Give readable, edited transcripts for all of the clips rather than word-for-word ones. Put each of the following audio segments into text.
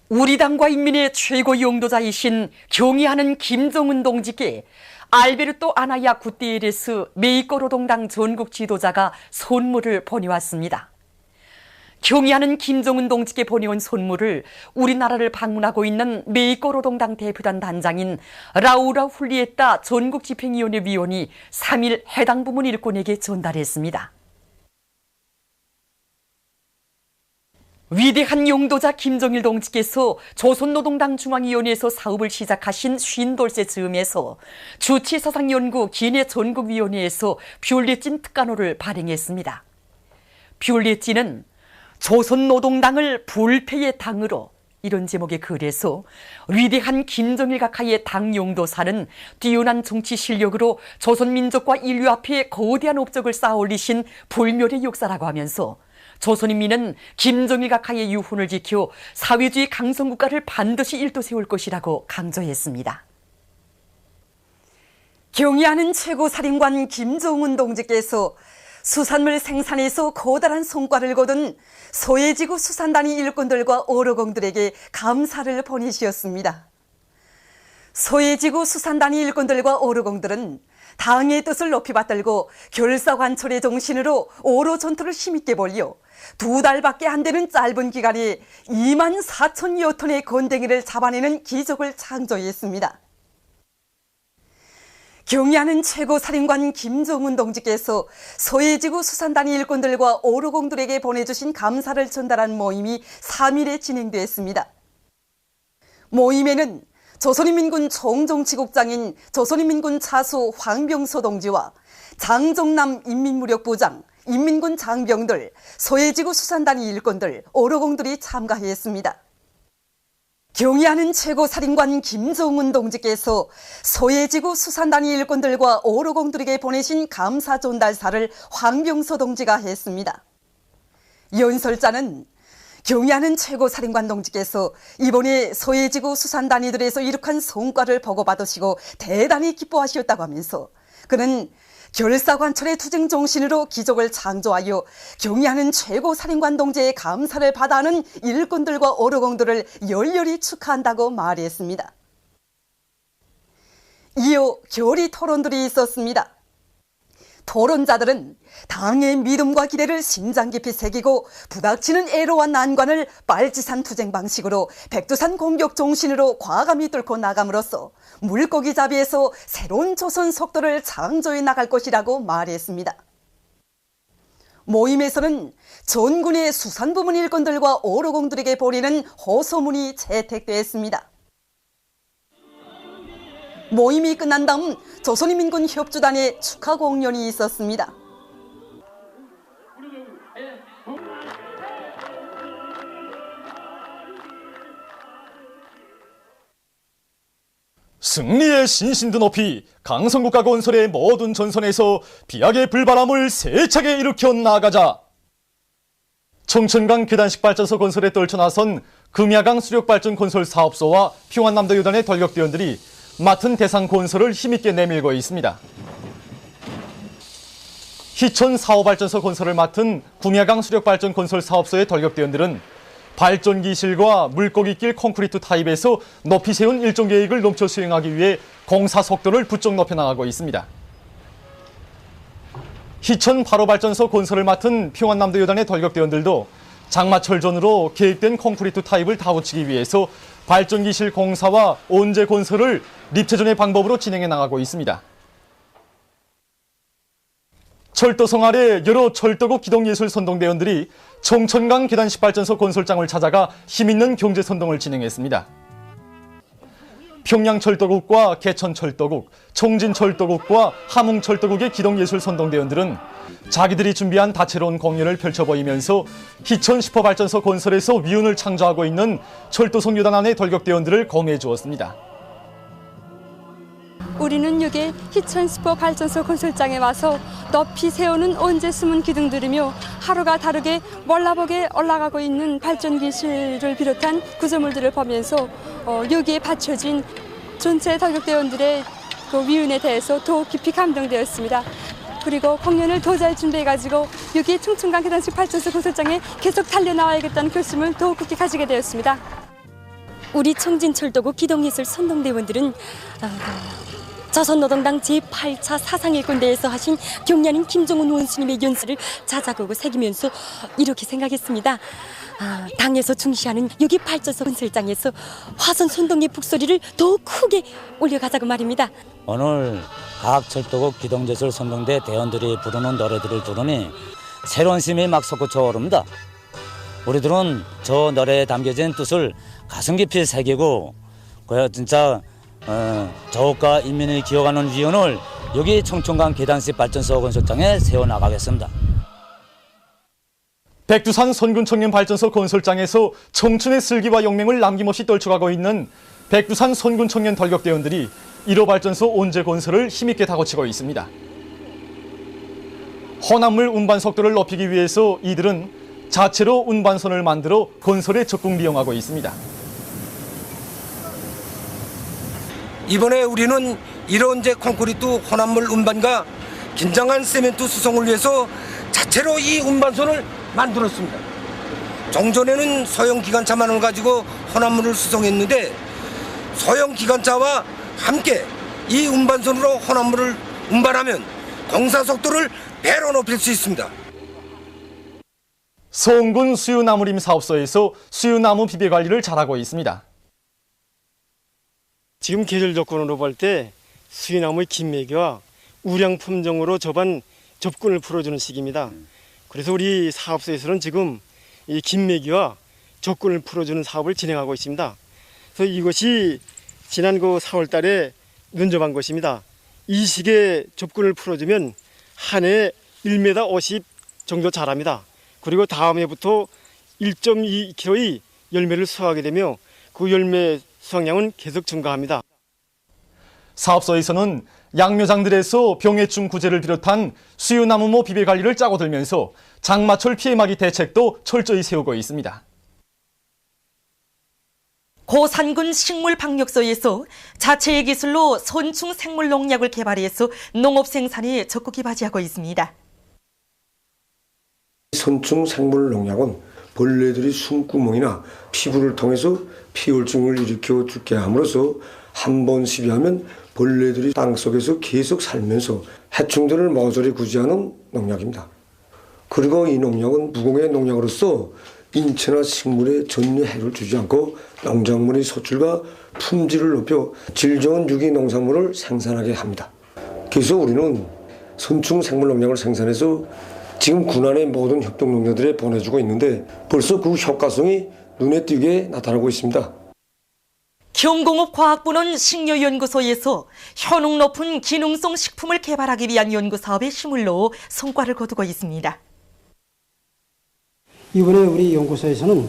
우리 당과 인민의 최고 용도자이신 경의하는 김정은 동지께 알베르토 아나야 구티에레스 메이꺼노동당 전국 지도자가 선물을 보내왔습니다. 경의하는 김정은 동지께 보내온 선물을 우리나라를 방문하고 있는 메이꺼노동당 대표단 단장인 라우라 훌리에따 전국집행위원회 위원이 3일 해당 부문 일꾼에게 전달했습니다. 위대한 용도자 김정일 동지께서 조선노동당 중앙위원회에서 사업을 시작하신 50돌째 즈음에서 주치사상연구 기내 전국위원회에서 뷰올레진 특간호를 발행했습니다. 뷰올레진은 조선노동당을 불패의 당으로, 이런 제목의 글에서 위대한 김정일 각하의 당 용도사는 뛰어난 정치 실력으로 조선민족과 인류 앞에 거대한 업적을 쌓아 올리신 불멸의 역사라고 하면서 조선인민은 김정일 각하의 유훈을 지켜 사회주의 강성국가를 반드시 일도 세울 것이라고 강조했습니다. 경의하는 최고사령관 김정은 동지께서 수산물 생산에서 커다란 성과를 거둔 소해지구 수산단위 일꾼들과 어로공들에게 감사를 보내주셨습니다. 소해지구 수산단위 일꾼들과 어로공들은 당의 뜻을 높이 받들고 결사관철의 정신으로 어로 전투를 힘있게 벌여 2달밖에 안 되는 짧은 기간에 24,000여 톤의 건더기를 잡아내는 기적을 창조했습니다. 경의하는 최고사령관 김정은 동지께서 소해지구 수산단위 일꾼들과 어로공들에게 보내주신 감사를 전달한 모임이 3일에 진행됐습니다. 모임에는 조선인민군 총정치국장인 조선인민군 차수 황병서 동지와 장정남 인민무력부장, 인민군 장병들, 소해지구 수산단위 일꾼들, 어로공들이 참가했습니다. 경의하는 최고사령관 김정은 동지께서 소해지구 수산단위 일꾼들과 어로공들에게 보내신 감사 전달사를 황병서 동지가 했습니다. 연설자는 경의하는 최고사령관 동지께서 이번에 소해지구 수산단위들에서 이룩한 성과를 보고받으시고 대단히 기뻐하셨다고 하면서 그는 결사관철의 투쟁 정신으로 기적을 창조하여 경의하는 최고사령관 동지의 감사를 받아 하는 일꾼들과 어로공들을 열렬히 축하한다고 말했습니다. 이어 결의 토론들이 있었습니다. 토론자들은 당의 믿음과 기대를 심장 깊이 새기고 부닥치는 애로와 난관을 빨치산 투쟁 방식으로 백두산 공격 정신으로 과감히 뚫고 나감으로써 물고기 잡이에서 새로운 조선 속도를 창조해 나갈 것이라고 말했습니다. 모임에서는 전군의 수산부문 일꾼들과 어로공들에게 보내는 호소문이 채택되었습니다. 모임이 끝난 다음 조선인민군 협주단의 축하 공연이 있었습니다. 승리의 신신도 높이 강성국가 건설의 모든 전선에서 비약의 불바람을 세차게 일으켜 나가자. 청천강 계단식 발전소 건설에 떨쳐나선 금야강 수력발전 건설 사업소와 평안남도 여단의 돌격대원들이 맡은 대상 건설을 힘있게 내밀고 있습니다. 희천 4호 발전소 건설을 맡은 금야강 수력발전 건설 사업소의 돌격대원들은 발전기실과 물고기길 콘크리트 타입에서 높이 세운 일정 계획을 넘쳐 수행하기 위해 공사 속도를 부쩍 높여나가고 있습니다. 희천 8호 발전소 건설을 맡은 평안남도 여단의 돌격대원들도 장마철 전으로 계획된 콘크리트 타입을 다 붙이기 위해서 발전기실 공사와 온재 건설을 립체전의 방법으로 진행해 나가고 있습니다. 철도성 아래 여러 철도국 기동예술 선동대원들이 청천강 계단식 발전소 건설장을 찾아가 힘있는 경제선동을 진행했습니다. 평양철도국과 개천철도국, 청진철도국과 함흥철도국의 기동예술 선동대원들은 자기들이 준비한 다채로운 공연을 펼쳐 보이면서 희천 10호 발전소 건설에서 위운을 창조하고 있는 철도성 여단 안의 돌격대원들을 공유해 주었습니다. 우리는 여기 희천 10호 발전소 건설장에 와서 높이 세우는 온재 숨은 기둥 들으며 하루가 다르게 몰라보게 올라가고 있는 발전기실을 비롯한 구조물들을 보면서 여기에 받쳐진 전체 돌격대원들의 그 위운에 대해서 더욱 깊이 감동되었습니다. 그리고 공연을 더 잘 준비해가지고 여기 청천강 계단식 발전소 건설장에 계속 달려나와야겠다는 결심을 더욱 굳게 가지게 되었습니다. 우리 청진철도국 기동예술 선동대원들은 조선노동당 제8차 사상일권대회에서 하신 경례하는 김정은 원수님의 연설을 자작하고 새기면서 이렇게 생각했습니다. 당에서 중시하는 여기 발전소 건설장에서 화선 선동의 북소리를 더 크게 올려가자고 말입니다. 오늘 각 철도국 기동예술 선동대 대원들이 부르는 노래들을 들으니 새로운 힘이 막 솟구쳐 오릅니다. 우리들은 저 노래에 담겨진 뜻을 가슴 깊이 새기고 진짜 저국가 인민을 기억하는 위원을 여기 청천강 계단식 발전소 건설장에 세워나가겠습니다. 백두산 선군청년 발전소 건설장에서 청춘의 슬기와 용맹을 남김없이 떨쳐가고 있는 백두산 선군청년 덜격대원들이 1호 발전소 온재 건설을 힘있게 다그치고 있습니다. 혼합물 운반 속도를 높이기 위해서 이들은 자체로 운반선을 만들어 건설에 적극 이용하고 있습니다. 이번에 우리는 1호온재 콘크리트 혼합물 운반과 긴장한 세멘트 수송을 위해서 자체로 이 운반선을 만들었습니다. 종전에는 소형 기관차만을 가지고 혼합물을 수송했는데 소형 기관차와 함께 이 운반선으로 혼합물을 운반하면 공사 속도를 배로 높일 수 있습니다. 서원군 수유나무림 사업소에서 수유나무 비배 관리를 잘하고 있습니다. 지금 계절 조건으로 볼 때 수유나무의 김매기와 우량 품종으로 접근을 풀어주는 시기입니다. 그래서 우리 사업소에서는 지금 이 김매기와 접근을 풀어주는 사업을 진행하고 있습니다. 그래서 이것이 지난 4월 달에 면접한 것입니다. 이 시기에 접근을 풀어주면 한 해 1m 50 정도 자랍니다. 그리고 다음 해부터 1.2kg의 열매를 수확하게 되며 그 열매 수확량은 계속 증가합니다. 사업소에서는 양묘장들에서 병해충 구제를 비롯한 수유나무모 비배 관리를 짜고 들면서 장마철 피해막이 대책도 철저히 세우고 있습니다. 고산군 식물방역소에서 자체의 기술로 선충 생물 농약을 개발해서 농업 생산에 적극 기바지하고 있습니다. 선충 생물 농약은 벌레들이 숨구멍이나 피부를 통해서 피혈증을 일으켜 죽게 함으로써 한 번 시비하면 벌레들이 땅속에서 계속 살면서 해충들을 모조리 구제하는 농약입니다. 그리고 이 농약은 무공해 농약으로서 인체나 식물에 전혀 해를 주지 않고 농작물의 소출과 품질을 높여 질 좋은 유기 농산물을 생산하게 합니다. 그래서 우리는 선충 생물 농약을 생산해서 지금 군안의 모든 협동농가들에 보내주고 있는데 벌써 그 효과성이 눈에 띄게 나타나고 있습니다. 경공업과학부는 식료연구소에서 효능 높은 기능성 식품을 개발하기 위한 연구사업에 힘을 넣어 성과를 거두고 있습니다. 이번에 우리 연구소에서는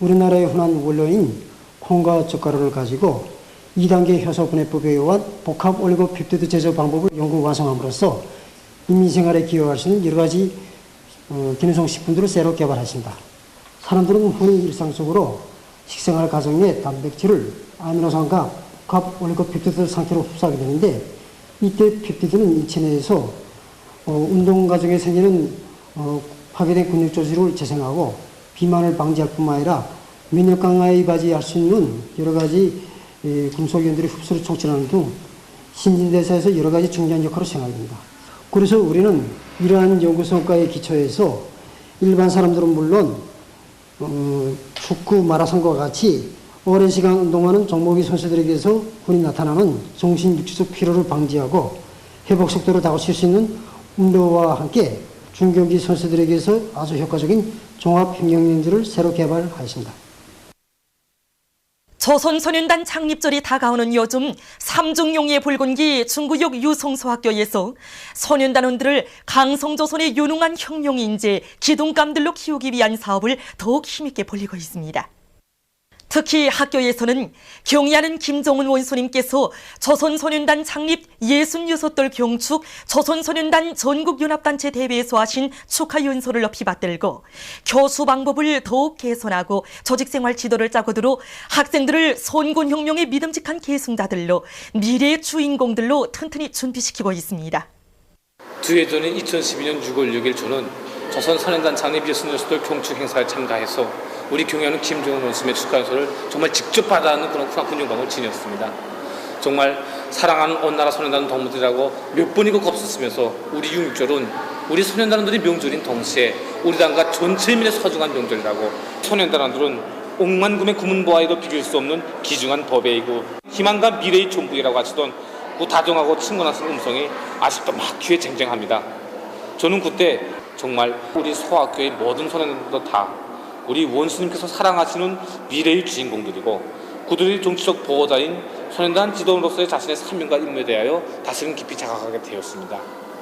우리나라의 흔한 원료인 콩과 젓가루를 가지고 2단계 효소분해법에 의한 복합 올리고펩티드 제조 방법을 연구 완성함으로써 인민생활에 기여할 수 있는 여러 가지 기능성 식품들을 새로 개발했습니다. 사람들은 흔히 일상 속으로 식생활 과정 내 단백질을 아미노산과 복합 올리고펩티드 상태로 흡수하게 되는데 이때 펩티드는 인체 내에서 운동 과정에 생기는 파괴된 근육 조직을 재생하고 비만을 방지할 뿐만 아니라 면역 강화에 바지할 수 있는 여러 가지 금속이온들의 흡수를 촉진하는 등 신진대사에서 여러 가지 중요한 역할을 수행합니다. 그래서 우리는 이러한 연구 성과에 기초해서 일반 사람들은 물론 축구, 마라톤과 같이 오랜 시간 운동하는 종목의 선수들에게서 흔히 나타나는 정신 육체적 피로를 방지하고 회복 속도를 다고칠 수 있는 운동과 함께 중경기 선수들에게서 아주 효과적인 종합 협력렌즈를 새로 개발하였습니다. 조선소년단 창립절이 다가오는 요즘 삼중용의 붉은기 중구역 유성소학교에서 소년단원들을 강성조선의 유능한 혁명 인재 기둥감들로 키우기 위한 사업을 더욱 힘있게 벌이고 있습니다. 특히 학교에서는 경의하는 김정은 원수님께서 조선소년단 창립 66돌 경축 조선소년단 전국연합단체 대회에서 하신 축하 연설을 높이 받들고 교수 방법을 더욱 개선하고 조직생활 지도를 짜고 들어 학생들을 선군혁명의 믿음직한 계승자들로 미래의 주인공들로 튼튼히 준비시키고 있습니다. 뒤에 두는 2012년 6월 6일 저는 조선소년단 창립 66돌 경축 행사에 참가해서 우리 경의하는 김정은 원수의 축하연설을 정말 직접 받아하는 그런 큰 영광을 지녔습니다. 정말 사랑하는 온 나라 소년단 동무들이라고 몇 번이고 겁쓰면서 우리 6.6절은 우리 소년단원들의 명절인 동시에 우리 당과 전체 민의 소중한 명절이라고, 소년단원들은 억만금의 구문보아에도 비길 수 없는 귀중한 법외이고 희망과 미래의 종북이라고 하시던 그 다정하고 친근한 음성이 아직도 막 귀에 쟁쟁합니다. 저는 그때 정말 우리 소학교의 모든 소년단도 다 우리 원수님께서 사랑하시는 미래의 주인공들이고 그들의 정치적 보호자인 소년단 지도원으로서의 자신의 사명과 임무에 대하여 다시금 깊이 자각하게 되었습니다.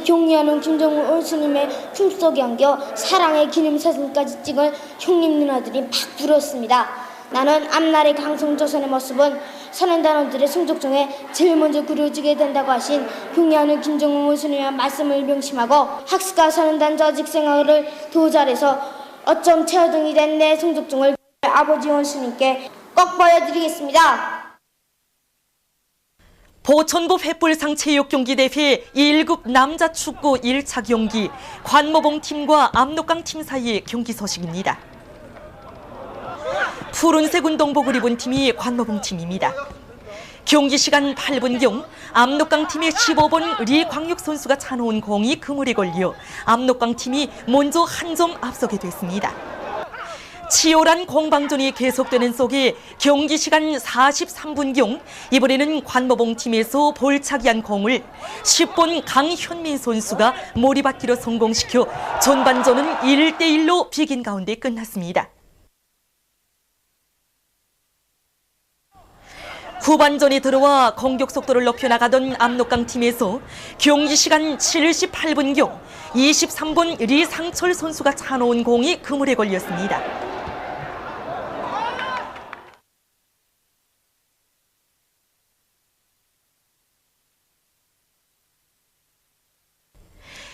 경의하는 김정은 원수님의 품속에 안겨 사랑의 기념사진까지 찍은 형님 누나들이 막 부러웠습니다. 나는 앞날의 강성조선의 모습은 소년단원들의 성적 중에 제일 먼저 그려지게 된다고 하신 경의하는 김정은 원수님의 말씀을 명심하고 학습과 소년단 조직 생활을 더 잘해서 어쩜 최하등이 된 내 성적중을 아버지 원수님께 꼭 보여드리겠습니다. 보천부 횃불상 체육경기대회 1급 남자축구 1차 경기 관모봉팀과 압록강팀 사이의 경기 소식입니다. 푸른색 운동복을 입은 팀이 관모봉팀입니다. 경기 시간 8분경 압록강팀의 15번 리광육 선수가 차놓은 공이 그물에 걸려 압록강팀이 먼저 한 점 앞서게 됐습니다. 치열한 공방전이 계속되는 속에 경기 시간 43분경 이번에는 관모봉팀에서 볼차기한 공을 10번 강현민 선수가 몰이받기로 성공시켜 전반전은 1대1로 비긴 가운데 끝났습니다. 후반전에 들어와 공격 속도를 높여 나가던 압록강팀에서 경기 시간 78분경 23번 리상철 선수가 차놓은 공이 그물에 걸렸습니다.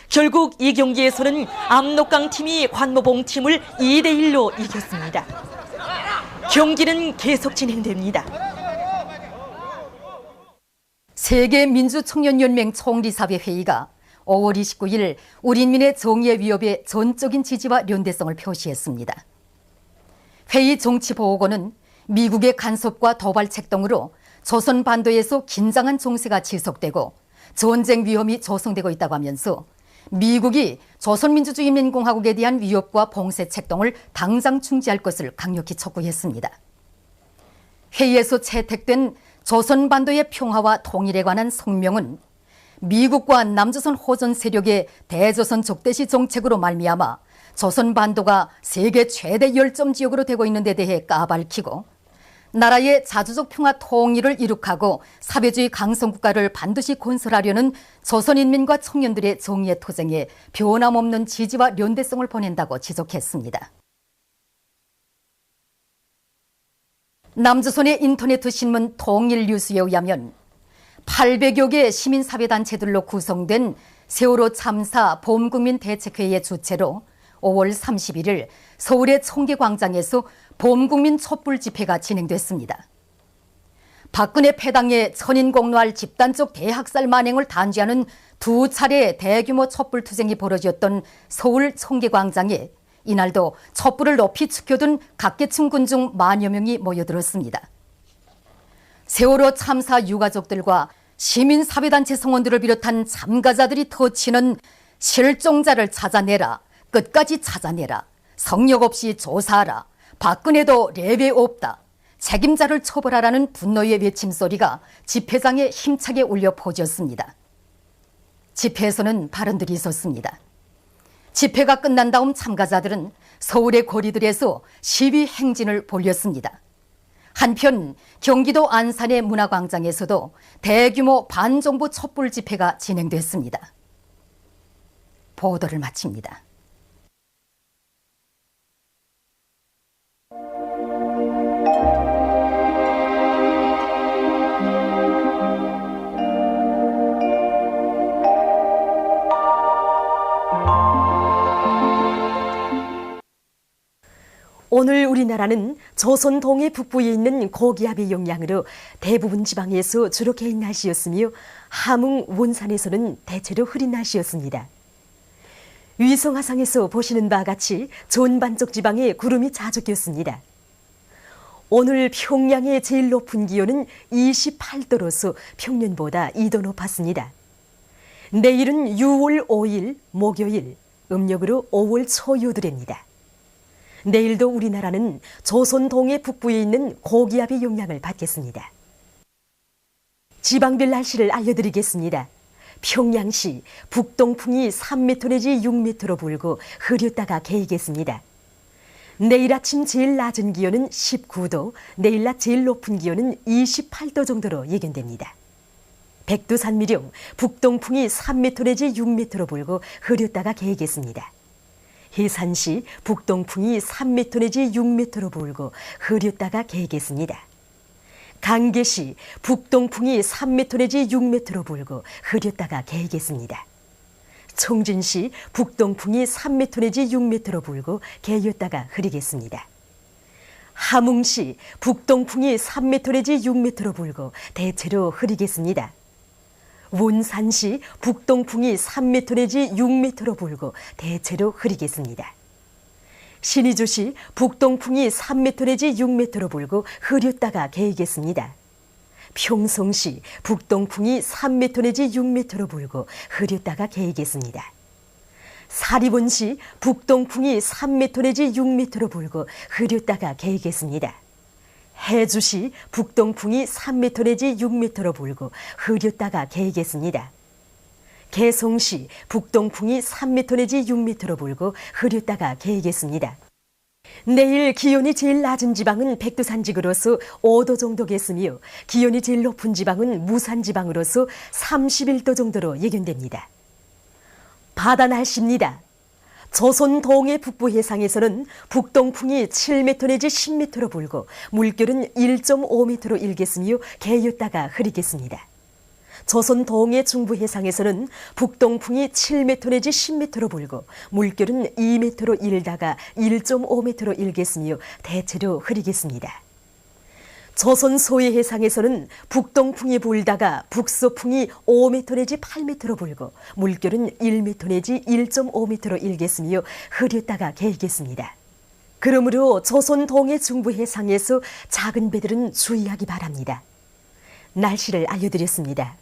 결국 이 경기에서는 압록강팀이 관모봉팀을 2대1로 이겼습니다. 경기는 계속 진행됩니다. 세계민주청년연맹 총리사회 회의가 5월 29일 우리 인민의 정의의 위협에 전적인 지지와 연대성을 표시했습니다. 회의 정치보고는 미국의 간섭과 도발책 등으로 조선 반도에서 긴장한 정세가 지속되고 전쟁 위험이 조성되고 있다고 하면서 미국이 조선민주주의인민공화국에 대한 위협과 봉쇄책 등을 당장 중지할 것을 강력히 촉구했습니다. 회의에서 채택된 조선반도의 평화와 통일에 관한 성명은 미국과 남조선 호전 세력의 대조선 적대시 정책으로 말미암아 조선반도가 세계 최대 열점 지역으로 되고 있는 데 대해 까발키고 나라의 자주적 평화 통일을 이룩하고 사회주의 강성국가를 반드시 건설하려는 조선인민과 청년들의 정의의 투쟁에 변함없는 지지와 연대성을 보낸다고 지적했습니다. 남조선의 인터넷 신문 통일뉴스에 의하면 800여 개 시민사회단체들로 구성된 세월호 참사 범국민대책회의의 주최로 5월 31일 서울의 청계광장에서 범국민 촛불 집회가 진행됐습니다. 박근혜 패당의 천인공노할 집단적 대학살 만행을 단죄하는 두 차례 대규모 촛불 투쟁이 벌어졌던 서울 청계광장에 이날도 촛불을 높이 지켜둔 각계층 군중 만여 명이 모여들었습니다. 세월호 참사 유가족들과 시민사회단체 성원들을 비롯한 참가자들이 터치는 실종자를 찾아내라, 끝까지 찾아내라, 성역 없이 조사하라, 박근혜도 예외 없다, 책임자를 처벌하라는 분노의 외침소리가 집회장에 힘차게 울려 퍼졌습니다. 집회에서는 발언들이 있었습니다. 집회가 끝난 다음 참가자들은 서울의 거리들에서 시위 행진을 벌였습니다. 한편 경기도 안산의 문화광장에서도 대규모 반정부 촛불 집회가 진행됐습니다. 보도를 마칩니다. 오늘 우리나라는 조선 동해 북부에 있는 고기압의 영향으로 대부분 지방에서 주로 개인 날씨였으며 함흥, 원산에서는 대체로 흐린 날씨였습니다. 위성화상에서 보시는 바와 같이 존반쪽 지방에 구름이 자주 꼈습니다. 오늘 평양의 제일 높은 기온은 28도로서 평년보다 2도 높았습니다. 내일은 6월 5일 목요일, 음력으로 5월 초유들입니다. 내일도 우리나라는 조선 동해 북부에 있는 고기압의 영향을 받겠습니다. 지방별 날씨를 알려드리겠습니다. 평양시 북동풍이 3m 내지 6m로 불고 흐렸다가 개이겠습니다. 내일 아침 제일 낮은 기온은 19도, 내일 낮 제일 높은 기온은 28도 정도로 예견됩니다. 백두산미령 북동풍이 3m 내지 6m로 불고 흐렸다가 개이겠습니다. 해산시 북동풍이 3m 내지 6m로 불고 흐렸다가 개이겠습니다. 강계시 북동풍이 3m 내지 6m로 불고 흐렸다가 개이겠습니다. 총진시 북동풍이 3m 내지 6m로 불고 개였다가 흐리겠습니다. 함흥시 북동풍이 3m 내지 6m로 불고 대체로 흐리겠습니다. 원산시 북동풍이 3m 내지 6m로 불고 대체로 흐리겠습니다. 신의주시 북동풍이 3m 내지 6m로 불고 흐렸다가 개이겠습니다. 평송시 북동풍이 3m 내지 6m로 불고 흐렸다가 개이겠습니다. 사리본시 북동풍이 3m 내지 6m로 불고 흐렸다가 개이겠습니다. 해주시 북동풍이 3m 내지 6m로 불고 흐렸다가 개이겠습니다. 개송시 북동풍이 3m 내지 6m로 불고 흐렸다가 개이겠습니다. 내일 기온이 제일 낮은 지방은 백두산지구로서 5도 정도겠으며 기온이 제일 높은 지방은 무산지방으로서 31도 정도로 예견됩니다. 바다 날씨입니다. 조선 동해 북부 해상에서는 북동풍이 7m 내지 10m로 불고 물결은 1.5m로 일겠으며 개였다가 흐리겠습니다. 조선 동해 중부 해상에서는 북동풍이 7m 내지 10m로 불고 물결은 2m로 일다가 1.5m로 일겠으며 대체로 흐리겠습니다. 조선 소해 해상에서는 북동풍이 불다가 북서풍이 5m 내지 8m로 불고 물결은 1m 내지 1.5m로 일겠으며 흐렸다가 개이겠습니다. 그러므로 조선 동해 중부 해상에서 작은 배들은 주의하기 바랍니다. 날씨를 알려드렸습니다.